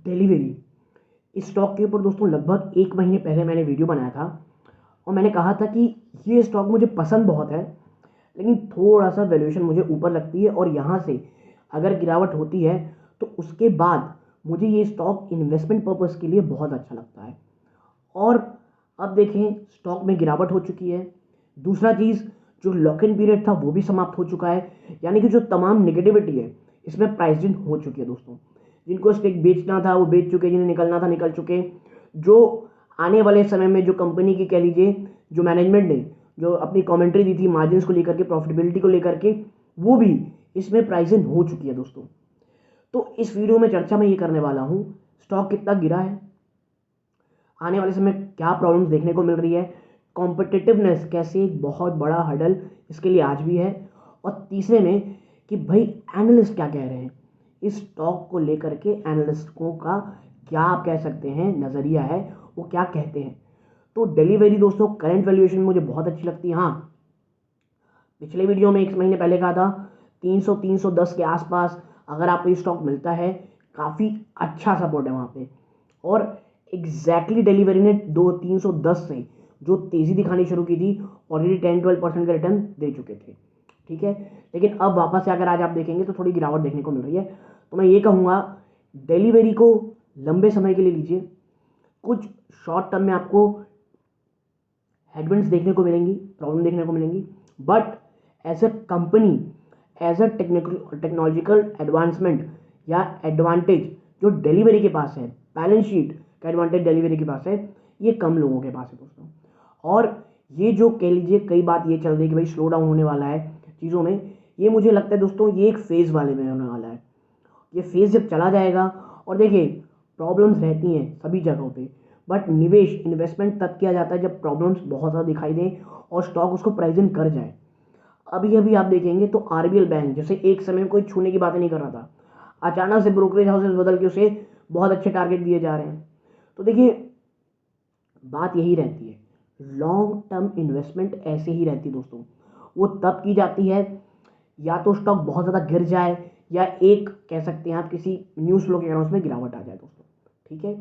Delivery, इस stock के ऊपर दोस्तों लगभग 1 महीने पहले मैंने वीडियो बनाया था और मैंने कहा था कि ये स्टॉक मुझे पसंद बहुत है, लेकिन थोड़ा-सा वैल्यूएशन मुझे ऊपर लगती है और यहाँ से अगर गिरावट होती है तो उसके बाद मुझे ये स्टॉक इन्वेस्टमेंट पर्पज़ के लिए बहुत अच्छा लगता है। और अब देखें स्टॉक में गिरावट हो चुकी है। दूसरा चीज़, जो लॉक इन पीरियड था वो भी समाप्त हो चुका है, यानी कि जो तमाम नेगेटिविटी है इसमें प्राइस इन हो चुकी है दोस्तों। जिनको स्टेक बेचना था वो बेच चुके, जिन्हें निकलना था निकल चुके। जो आने वाले समय में जो कंपनी की कह लीजिए, जो मैनेजमेंट ने जो अपनी कमेंट्री दी थी मार्जिन्स को लेकर के, प्रॉफिटेबिलिटी को लेकर के, वो भी इसमें प्राइस इन हो चुकी है दोस्तों। तो इस वीडियो में चर्चा मैं ये करने वाला हूँ, स्टॉक कितना गिरा है, आने वाले समय क्या प्रॉब्लम्स देखने को मिल रही है, कॉम्पिटिटिवनेस कैसे एक बहुत बड़ा हर्डल इसके लिए आज भी है, और तीसरे में कि भाई एनालिस्ट क्या कह रहे हैं इस स्टॉक को लेकर के, एनालिस्टों का क्या आप कह सकते हैं नज़रिया है, वो क्या कहते हैं। तो डिलीवरी दोस्तों करंट वैल्यूएशन मुझे बहुत अच्छी लगती है। हाँ, पिछले वीडियो में 1 महीने पहले कहा था 300-310 के आसपास अगर आपको ये स्टॉक मिलता है, काफ़ी अच्छा सपोर्ट है वहाँ पे। और एग्जैक्टली डिलीवरी ने 310 से जो तेज़ी दिखानी शुरू की थी, ऑलरेडी 10-12% का रिटर्न दे चुके थे, ठीक है। लेकिन अब वापस से अगर आज आप देखेंगे तो थोड़ी गिरावट देखने को मिल रही है। तो मैं ये कहूँगा डिलीवरी को लंबे समय के लिए लीजिए। कुछ शॉर्ट टर्म में आपको हेडविंड्स देखने को मिलेंगी, प्रॉब्लम देखने को मिलेंगी, but as a company, as a technological advancement या एडवांटेज जो डिलीवरी के पास है, बैलेंस शीट का एडवांटेज डिलीवरी के पास है, ये कम लोगों के पास है दोस्तों। और ये जो कह लीजिए कई बात ये चल रही है कि भाई स्लो डाउन होने वाला है चीज़ों में, ये मुझे लगता है दोस्तों ये एक फेज़ वाले में होने वाला है। ये फेज़ जब चला जाएगा, और देखिए प्रॉब्लम्स रहती हैं सभी जगहों पे, बट निवेश इन्वेस्टमेंट तब किया जाता है जब प्रॉब्लम्स बहुत ज़्यादा दिखाई दें और स्टॉक उसको प्राइस इन कर जाए। अभी अभी आप देखेंगे तो आरबीएल बैंक जैसे एक समय में कोई छूने की बातें नहीं कर रहा था, अचानक से ब्रोकरेज हाउसेस बदल के उसे बहुत अच्छे टारगेट दिए जा रहे हैं। तो देखिए बात यही रहती है, लॉन्ग टर्म इन्वेस्टमेंट ऐसे ही रहती है दोस्तों। वो तब की जाती है या तो स्टॉक बहुत ज़्यादा गिर जाए, या एक कह सकते हैं आप किसी न्यूज़ फ्लो के कारण उसमें गिरावट आ जाए दोस्तों, ठीक है।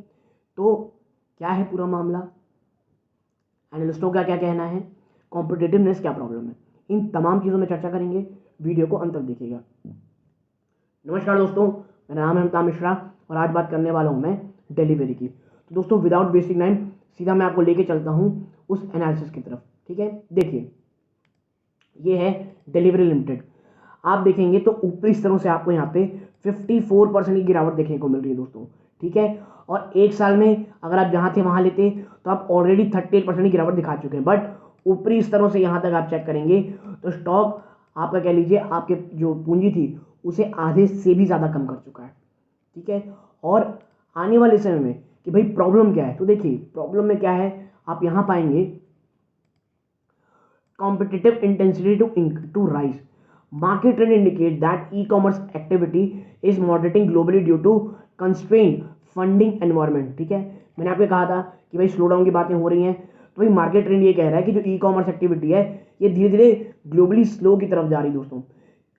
तो क्या है पूरा मामला, एनालिस्टों का क्या कहना है, कॉम्पिटिटिवनेस क्या प्रॉब्लम है, इन तमाम चीज़ों में चर्चा करेंगे। वीडियो को अंत तक देखिएगा। नमस्कार दोस्तों, मेरा नाम है अमिताभ मिश्रा और आज बात करने वाला हूँ मैं डिलीवरी की। तो दोस्तों विदाउट वेस्टिंग टाइम सीधा मैं आपको लेके चलता हूँ उस एनालिसिस की तरफ, ठीक है। देखिए ये है डिलीवरी लिमिटेड। आप देखेंगे तो ऊपरी स्तरों से आपको यहाँ पे 54% की गिरावट देखने को मिल रही है दोस्तों, ठीक है। और एक साल में अगर आप जहाँ थे वहाँ लेते तो आप ऑलरेडी 38% की गिरावट दिखा चुके हैं, बट ऊपरी स्तरों से यहाँ तक आप चेक करेंगे तो स्टॉक आपका कह लीजिए आपके जो पूंजी थी उसे आधे से भी ज़्यादा कम कर चुका है, ठीक है। और आने वाले समय में कि भाई प्रॉब्लम क्या है, तो देखिए प्रॉब्लम में क्या है, आप यहाँ पाएंगे competitive intensity to rise. Market trend indicate that e-commerce activity is moderating globally due to constrained funding environment, ठीक है। मैंने आपको कहा था कि भाई स्लो डाउन की बातें हो रही हैं, तो भाई मार्केट ट्रेंड ये कह रहा है कि जो ई कॉमर्स एक्टिविटी है ये धीरे धीरे ग्लोबली स्लो की तरफ जा रही दोस्तों।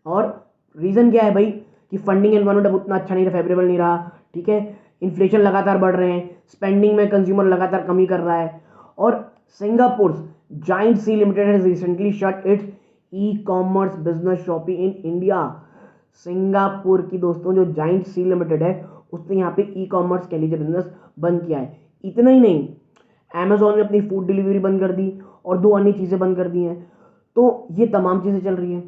और रीज़न क्या है भाई कि फंडिंग एनवायरनमेंट अब उतना अच्छा नहीं रहा, फेवरेबल नहीं रहा, ठीक है। इन्फ्लेशन लगातार बढ़ रहे हैं, स्पेंडिंग में कंज्यूमर लगातार कमी कर रहा है। और Singapore giant Sea Limited has recently shut its e commerce business Shopee in India. Singapore की दोस्तों जो जाइंट सी लिमिटेड है उसने यहाँ पे ई कॉमर्स कह लीजिए बिजनेस बंद किया है। इतना ही नहीं, अमेजोन ने अपनी फूड डिलीवरी बंद कर दी और 2 अन्य चीज़ें बंद कर दी हैं। तो ये तमाम चीज़ें चल रही हैं।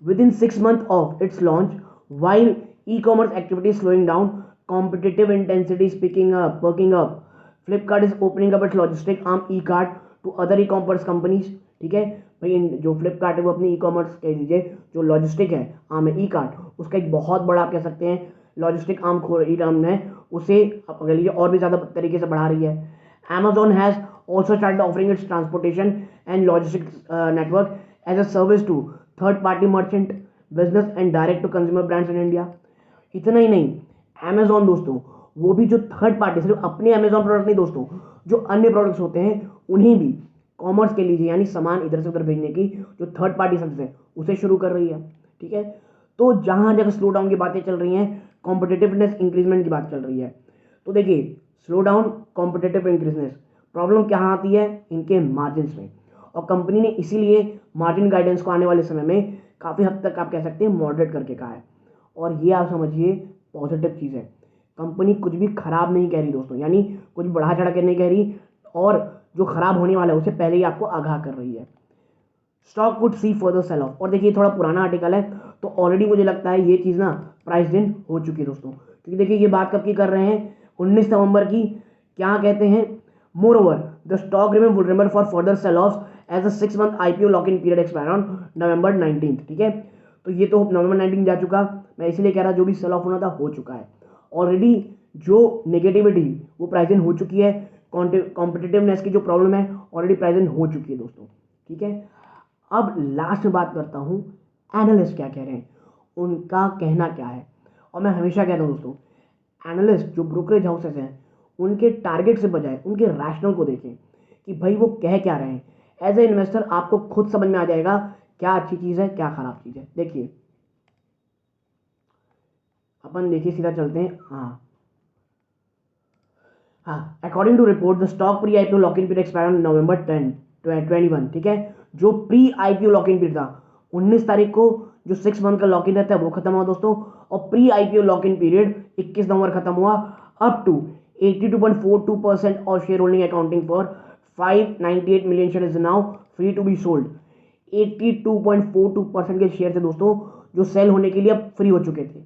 With in 6 months of its launch, while e-commerce activity is slowing down, competitive intensity is perking up. Flipkart is opening up its logistic arm e-cart to other e-commerce companies, ठीक है भाई। जो फ्लिपकार्ट है वो अपनी ई कॉमर्स कह लीजिए जो लॉजिस्टिक है आम है ई कार्ट, उसका एक बहुत बड़ा आप कह सकते हैं लॉजिस्टिक आर्म खोल है, उसे आप कह लीजिए और भी ज़्यादा तरीके से बढ़ा रही है। Amazon has also started offering its transportation and logistics network as a service to third party merchant business and direct to consumer brands in India. इतना ही नहीं, अमेजोन दोस्तों वो भी जो थर्ड पार्टी, सिर्फ अपने अमेजोन प्रोडक्ट नहीं दोस्तों, जो अन्य प्रोडक्ट्स होते हैं उन्हें भी कॉमर्स के लीजिए यानी सामान इधर से उधर भेजने की जो थर्ड पार्टी सर्विस है उसे शुरू कर रही है, ठीक है। तो जहां जगह स्लो डाउन की बातें चल रही हैं, कॉम्पिटिटिवनेस इंक्रीजमेंट की बात चल रही है, तो देखिए स्लो डाउन कॉम्पिटेटिव इंक्रीजनेस, प्रॉब्लम कहाँ आती है, इनके मार्जिन में, और कंपनी ने इसीलिए मार्जिन गाइडेंस को आने वाले समय में काफ़ी हद तक आप कह सकते हैं मॉडरेट करके कहा है। और ये आप समझिए पॉजिटिव चीज़ है, कंपनी कुछ भी खराब नहीं कह रही दोस्तों, यानी कुछ बढ़ा चढ़ा के नहीं कह रही, और जो खराब होने वाला है उसे पहले ही आपको आगाह कर रही है। Stock could see further sell off, और देखिए थोड़ा पुराना आर्टिकल है तो ऑलरेडी मुझे लगता है ये चीज़ ना प्राइस इन हो चुकी है दोस्तों, क्योंकि देखिए ये बात कब की कर रहे हैं, 19 नवंबर की। क्या कहते हैं, moreover the stock remain vulnerable for further sell off as a 6 month IPO lock in period expire on November 19। ठीक है, तो ये तो नवंबर 19 जा चुका, मैं इसीलिए कह रहा जो भी सेल ऑफ होना था हो चुका है ऑलरेडी, जो नेगेटिविटी वो प्राइस इन हो चुकी है, कॉम्पिटिटिवनेस की जो प्रॉब्लम है ऑलरेडी प्राइस इन हो चुकी है दोस्तों। ठीक है, अब लास्ट में बात करता हूँ एनालिस्ट क्या कह रहे हैं, उनका कहना क्या है। और मैं हमेशा कहता हूँ दोस्तों, एनालिस्ट जो ब्रोकरेज हाउसेस हैं उनके टारगेट से बजाय उनके रैशनल को देखें कि भाई वो कह क्या रहे हैं। एज ए इन्वेस्टर आपको खुद समझ में आ जाएगा क्या अच्छी चीज़ है क्या खराब चीज़ है। देखिए अपन देखिए सीधा चलते हैं। हाँ, according to report the stock pre IPO lock in period expire on November 10 21। ठीक है, जो pre IPO lock in period था 19 तारीख को, जो 6 मंथ का लॉक इन रहता है वो खत्म हुआ दोस्तों, और pre IPO lock in period 21 नवंबर खत्म हुआ। Up to 82.42% of share holding accounting for 598 million share is now free to be sold. 82.42% के शेयर थे दोस्तों जो सेल होने के लिए अब फ्री हो चुके थे,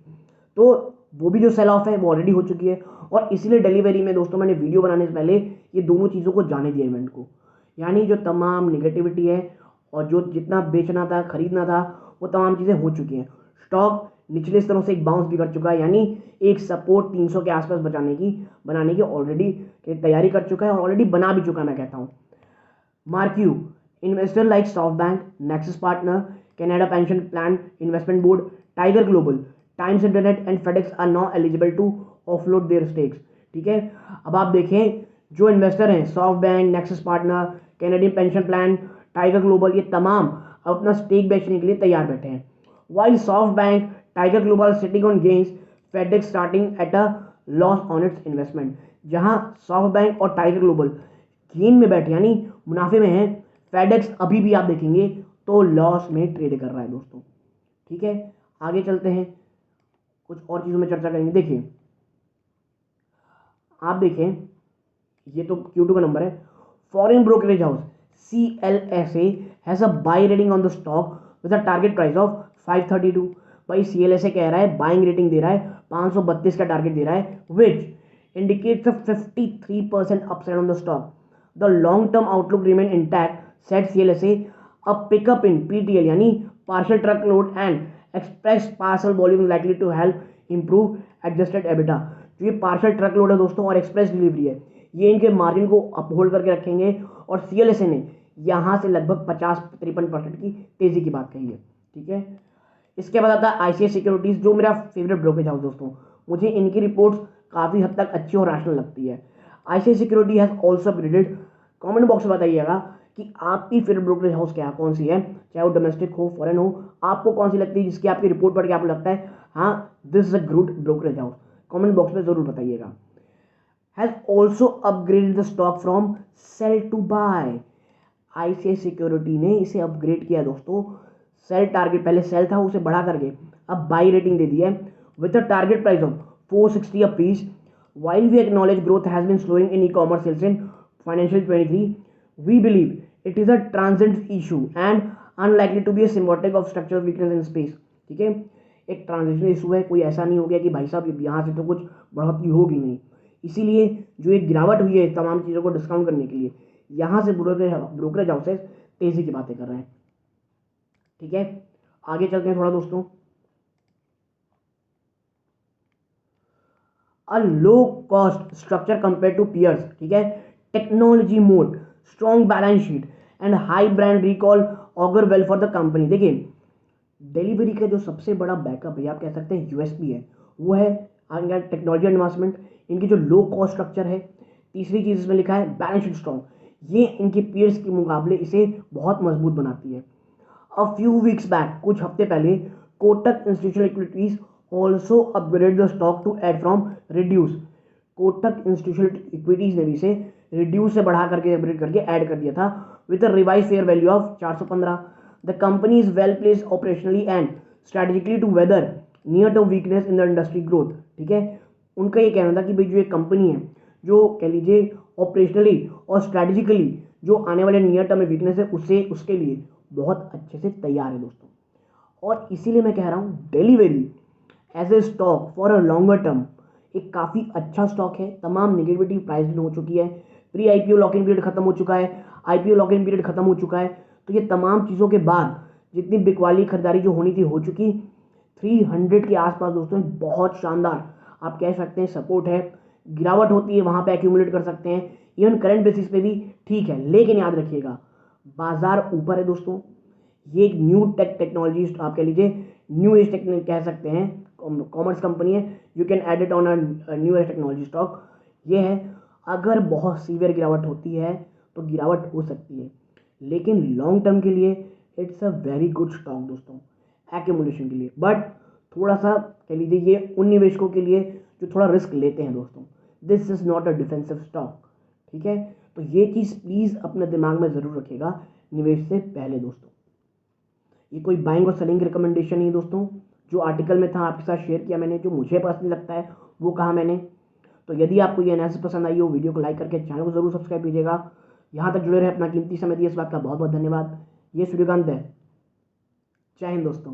तो वो भी जो सेल ऑफ है वो ऑलरेडी हो चुकी है। और इसीलिए डिलीवरी में दोस्तों मैंने वीडियो बनाने से पहले ये दोनों चीज़ों को जाने दिया इवेंट को, यानी जो तमाम निगेटिविटी है और जो जितना बेचना था खरीदना था वो तमाम चीज़ें हो चुकी हैं। स्टॉक निचले स्तरों से एक बाउंस भी कर चुका है, यानी एक सपोर्ट 300 के आसपास बनाने की ऑलरेडी तैयारी कर चुका है और ऑलरेडी बना भी चुका है मैं कहता हूँ। Marquee investor like SoftBank, Nexus Partner, Canada Pension Plan Investment Board, Tiger Global, Times Internet and FedEx are now eligible to offload their stakes. ठीक है, अब आप देखें जो इन्वेस्टर हैं Soft Bank, Nexus Partner, Canadian Pension Plan, Tiger Global, ये तमाम अपना स्टेक बेचने के लिए तैयार बैठे हैं। While soft bank, tiger global sitting on gains, FedEx starting at a loss on it's investment. जहां सॉफ्ट बैंक और टाइगर ग्लोबल गेन में बैठे यानी मुनाफे में है, फेडेक्स अभी भी आप देखेंगे तो लॉस में ट्रेड कर रहा है दोस्तों। ठीक है, आगे चलते हैं, कुछ और चीज़ों में चर्चा करेंगे। देखिए आप देखें ये तो Q2 का नंबर है। Foreign brokerage house CLSA has a by rating on the stock with a target price of 532। भाई CLSA कह रहा है बाइंग रेटिंग दे रहा है, 532 का टारगेट दे रहा है, which indicates a 53% upside on the stock. The long term outlook remain intact said CLSA। A pickup in PTL यानी parcel truck load and express parcel volume likely to help improve adjusted EBITDA। जो ये parcel truck load है दोस्तों और express delivery है, ये इनके margin को अपहोल्ड करके रखेंगे, और CLSA ने यहाँ से लगभग 50-53% की तेज़ी की बात कही है। ठीक है, इसके बाद आता है ICICI सिक्योरिटीज़, जो मेरा फेवरेट ब्रोकरेज हाउस दोस्तों, मुझे इनकी रिपोर्ट्स काफ़ी हद तक अच्छी और रैशनल लगती है। ICICI security has also upgraded. Comment box में बताइएगा कि आपकी फेवरेट ब्रोकरेज हाउस क्या कौन सी है, चाहे वो डोमेस्टिक हो फॉरेन हो, आपको कौन सी लगती है जिसकी आपकी रिपोर्ट पढ़ के आपको लगता है हाँ this is a good brokerage house, comment box में ज़रूर बताइएगा। Has also upgraded the stock from sell to buy. ICICI security ने इसे अपग्रेड किया दोस्तों, सेल टारगेट पहले सेल था उसे बढ़ा करके अब बाई रेटिंग दे दी है with a target price of 460 a piece. While we acknowledge growth has been slowing in e-commerce sales in financial 23, we believe it is a transient issue and unlikely to be a symptomatic of structural weakness in space. ठीक है, एक transition issue है, कोई ऐसा नहीं हो गया कि भाई साहब यहाँ से तो कुछ बढ़ोतरी होगी नहीं, इसीलिए जो एक गिरावट हुई है तमाम चीज़ों को डिस्काउंट करने के लिए यहाँ से ब्रोकरेज हाउसेस तेज़ी की बातें कर रहे हैं। ठीक है, आगे चलते हैं थोड़ा दोस्तों। A low cost structure compare to peers. ठीक है, technology mode, strong balance sheet and high brand recall augur well for the company. देखिए डिलीवरी का जो सबसे बड़ा बैकअप है आप कह सकते हैं USP है, वो है टेक्नोलॉजी एडवांसमेंट, इनकी जो लो कॉस्ट स्ट्रक्चर है, तीसरी चीज़ इसमें लिखा है बैलेंस शीट स्ट्रॉन्ग, ये इनके पीयर्स के मुकाबले इसे बहुत मजबूत बनाती है। अ फ्यू वीक्स बैक, कुछ हफ्ते पहले, Kotak Institutional Equities also upgrade the stock to add from reduce. Kotak Institutional Equities ने भी इसे रिड्यूस से बढ़ा करके अपग्रेड करके ऐड कर दिया था with a revise fair value of 415। The company is well placed operationally and strategically to weather near term weakness in the industry growth. ठीक है, उनका ये कहना था कि भाई जो एक कंपनी है जो कह लीजिए ऑपरेशनली और स्ट्रेटेजिकली जो आने वाले नियर टर्म में वीकनेस है उसके लिए बहुत अच्छे से तैयार है दोस्तों। और इसीलिए मैं कह रहा हूँ Delhivery as a stock for a longer term एक काफ़ी अच्छा स्टॉक है। तमाम नेगेटिविटी प्राइस हो चुकी है, pre IPO lock in period खत्म हो चुका है, आईपीओ लॉक इन पीरियड खत्म हो चुका है। तो ये तमाम चीज़ों के बाद जितनी बिकवाली खरीदारी जो होनी थी हो चुकी। 300 के आसपास दोस्तों बहुत शानदार आप कह सकते हैं सपोर्ट है। गिरावट होती है वहाँ पे एक्यूमुलेट कर सकते हैं, इवन करंट बेसिस पे भी ठीक है, लेकिन याद रखिएगा बाजार ऊपर है दोस्तों। ये एक न्यू टेक्नोलॉजी आप कह लीजिए न्यू एज टेक्निक कह सकते हैं, कॉमर्स कंपनी है, you can add it on a new age technology stock. ये है अगर बहुत सीवियर गिरावट होती है तो गिरावट हो सकती है, लेकिन लॉन्ग टर्म के लिए it's a very good stock दोस्तों एक्यूमुलेशन के लिए। बट थोड़ा सा कह लीजिए ये उन निवेशकों के लिए जो थोड़ा रिस्क लेते हैं दोस्तों। This is not a defensive stock. ठीक है, तो ये चीज़ प्लीज़ अपने दिमाग में ज़रूर रखिएगा निवेश से पहले दोस्तों। ये कोई बाइंग और सेलिंग रिकमेंडेशन नहीं दोस्तों, जो आर्टिकल में था आपके साथ शेयर किया मैंने, जो मुझे पर्सनली लगता है वो कहा मैंने। तो यदि आपको ये एनालिसिस पसंद आई हो वीडियो को लाइक करके चैनल को जरूर सब्सक्राइब कीजिएगा। यहाँ तक जुड़े रहे, अपना कीमती समय दिए, इस बात का बहुत बहुत धन्यवाद। ये सूर्यकांत है, जय हिंद दोस्तों।